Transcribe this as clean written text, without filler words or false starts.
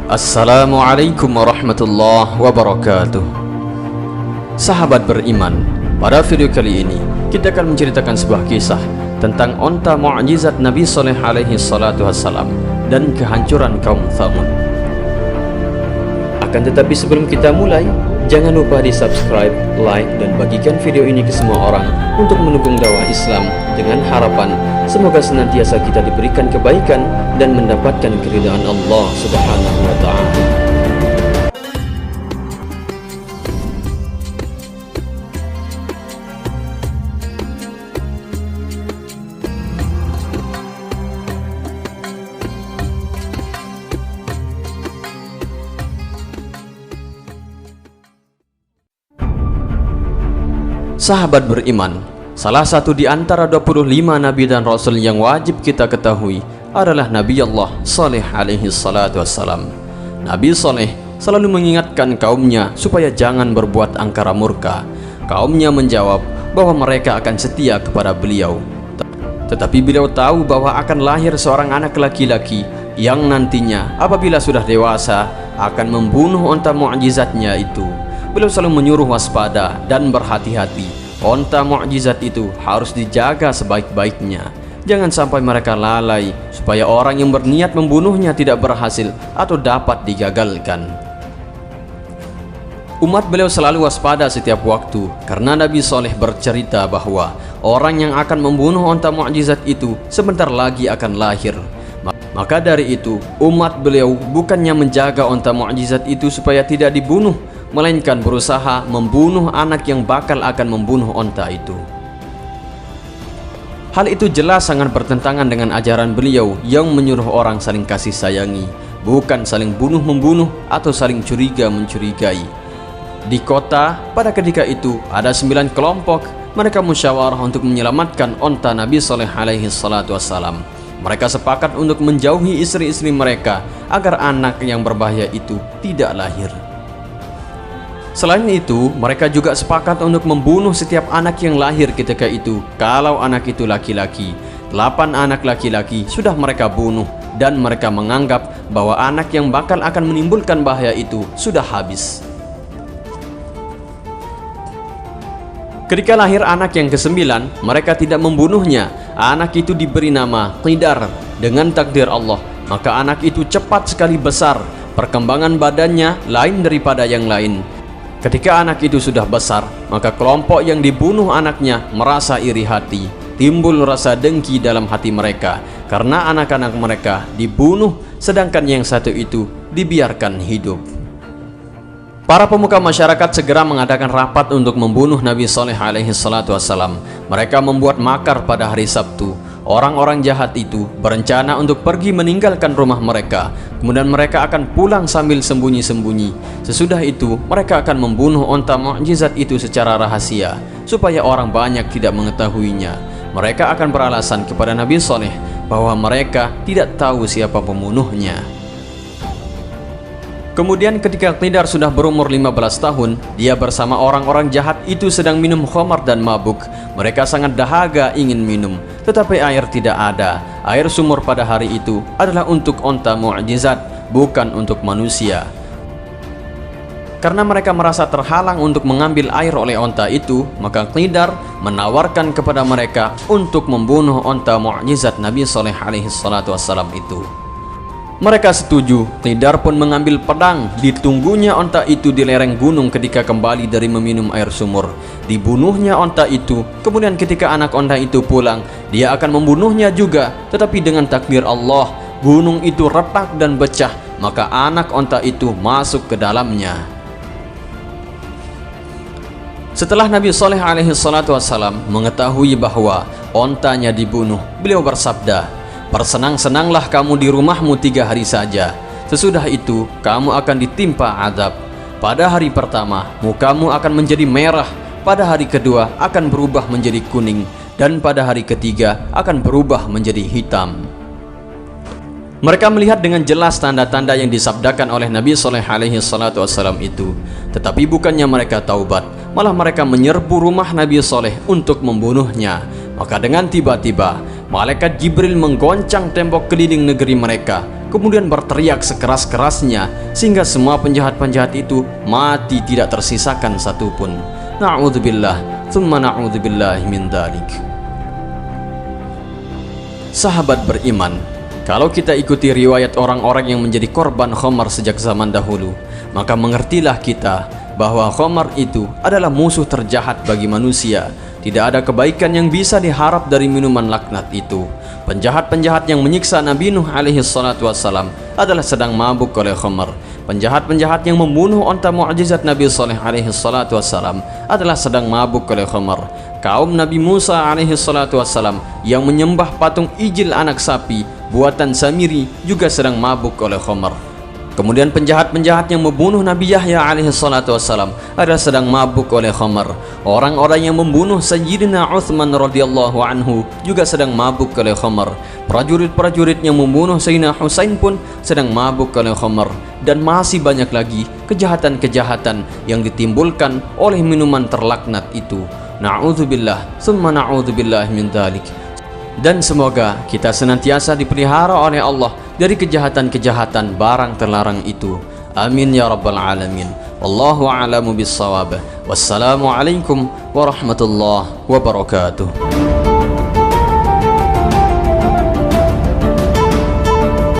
Assalamualaikum warahmatullahi wabarakatuh. Sahabat beriman, pada video kali ini kita akan menceritakan sebuah kisah tentang onta mukjizat Nabi Saleh alaihi salatu wassalam dan kehancuran kaum Tsamud. Akan tetapi sebelum kita mulai, jangan lupa di subscribe, like, dan bagikan video ini ke semua orang untuk mendukung dakwah Islam dengan harapan semoga senantiasa kita diberikan kebaikan dan mendapatkan keridhaan Allah Subhanahu wa ta'ala. Sahabat beriman, salah satu di antara 25 Nabi dan Rasul yang wajib kita ketahui adalah Nabi Allah Saleh alaihi salatu wassalam. Nabi Saleh selalu mengingatkan kaumnya supaya jangan berbuat angkara murka. Kaumnya menjawab bahwa mereka akan setia kepada beliau. Tetapi beliau tahu bahwa akan lahir seorang anak laki-laki yang nantinya apabila sudah dewasa akan membunuh onta mukjizatnya itu. Beliau selalu menyuruh waspada dan berhati-hati. Onta mukjizat itu harus dijaga sebaik-baiknya. Jangan sampai mereka lalai supaya orang yang berniat membunuhnya tidak berhasil atau dapat digagalkan. Umat beliau selalu waspada setiap waktu karena Nabi Saleh bercerita bahwa orang yang akan membunuh onta mukjizat itu sebentar lagi akan lahir. Maka dari itu umat beliau bukannya menjaga onta mukjizat itu supaya tidak dibunuh, melainkan berusaha membunuh anak yang bakal akan membunuh onta itu. Hal itu jelas sangat bertentangan dengan ajaran beliau yang menyuruh orang saling kasih sayangi, bukan saling bunuh-membunuh atau saling curiga-mencurigai. Di kota pada ketika itu ada 9 kelompok. Mereka musyawarah untuk menyelamatkan onta Nabi Saleh alaihi salatu wassalam. Mereka sepakat untuk menjauhi istri-istri mereka agar anak yang berbahaya itu tidak lahir. Selain itu, mereka juga sepakat untuk membunuh setiap anak yang lahir ketika itu. Kalau anak itu laki-laki, 8 anak laki-laki sudah mereka bunuh, dan mereka menganggap bahwa anak yang bakal akan menimbulkan bahaya itu sudah habis. Ketika lahir anak yang ke-9, mereka tidak membunuhnya. Anak itu diberi nama Qidar dengan takdir Allah. Maka anak itu cepat sekali besar, perkembangan badannya lain daripada yang lain. Ketika anak itu sudah besar, maka kelompok yang dibunuh anaknya merasa iri hati. Timbul rasa dengki dalam hati mereka karena anak-anak mereka dibunuh, sedangkan yang satu itu dibiarkan hidup. Para pemuka masyarakat segera mengadakan rapat untuk membunuh Nabi Saleh alaihi salatu wassalam. Mereka membuat makar pada hari Sabtu. Orang-orang jahat itu berencana untuk pergi meninggalkan rumah mereka. Kemudian mereka akan pulang sambil sembunyi-sembunyi. Sesudah itu mereka akan membunuh onta mukjizat itu secara rahasia supaya orang banyak tidak mengetahuinya. Mereka akan beralasan kepada Nabi Saleh bahwa mereka tidak tahu siapa pembunuhnya. Kemudian ketika Qidar sudah berumur 15 tahun, dia bersama orang-orang jahat itu sedang minum khamar dan mabuk. Mereka sangat dahaga ingin minum, tetapi air tidak ada. Air sumur pada hari itu adalah untuk onta mukjizat, bukan untuk manusia. Karena mereka merasa terhalang untuk mengambil air oleh onta itu, maka Qidar menawarkan kepada mereka untuk membunuh onta mukjizat Nabi Saleh alaihi salatu wassalam itu. Mereka setuju. Qidar pun mengambil pedang. Ditunggunya onta itu di lereng gunung ketika kembali dari meminum air sumur. Dibunuhnya onta itu. Kemudian ketika anak onta itu pulang, dia akan membunuhnya juga. Tetapi dengan takdir Allah, gunung itu retak dan pecah, maka anak onta itu masuk ke dalamnya. Setelah Nabi Saleh alaihi salatu wassalam mengetahui bahwa ontanya dibunuh, beliau bersabda, "Bersenang-senanglah kamu di rumahmu 3 hari saja. Sesudah itu kamu akan ditimpa azab. Pada hari pertama mukamu akan menjadi merah, pada hari kedua akan berubah menjadi kuning, dan pada hari ketiga akan berubah menjadi hitam." Mereka melihat dengan jelas tanda-tanda yang disabdakan oleh Nabi Saleh alaihi salatu wassalam itu. Tetapi bukannya mereka taubat, malah mereka menyerbu rumah Nabi Saleh untuk membunuhnya. Maka dengan tiba-tiba malaikat Jibril menggoncang tembok keliling negeri mereka kemudian berteriak sekeras-kerasnya sehingga semua penjahat-penjahat itu mati tidak tersisakan satupun. Na'udzubillah, tsumma na'udzubillah min dzalik. Sahabat beriman, kalau kita ikuti riwayat orang-orang yang menjadi korban khamar sejak zaman dahulu, maka mengertilah kita bahwa khamar itu adalah musuh terjahat bagi manusia. Tidak ada kebaikan yang bisa diharap dari minuman laknat itu. Penjahat-penjahat yang menyiksa Nabi Nuh alaihi salatu wassalam adalah sedang mabuk oleh khamar. Penjahat-penjahat yang membunuh onta mukjizat Nabi Saleh alaihi salatu wassalam adalah sedang mabuk oleh khamar. Kaum Nabi Musa alaihi salatu wassalam yang menyembah patung ijil anak sapi buatan Samiri juga sedang mabuk oleh khamar. Kemudian penjahat-penjahat yang membunuh Nabi Yahya alaihi salatu wassalam adalah sedang mabuk oleh khamar. Orang-orang yang membunuh Sayyidina Uthman radhiyallahu anhu juga sedang mabuk oleh khamar. Prajurit-prajurit yang membunuh Sayyidina Husain pun sedang mabuk oleh khamar. Dan masih banyak lagi kejahatan-kejahatan yang ditimbulkan oleh minuman terlaknat itu. Na'udzubillah, summa na'udzubillah min dzalik. Dan semoga kita senantiasa dipelihara oleh Allah dari kejahatan-kejahatan barang terlarang itu. Amin ya rabbal alamin. Wallahu a'lamu bis-shawab. Wassalamu alaikum warahmatullahi wabarakatuh.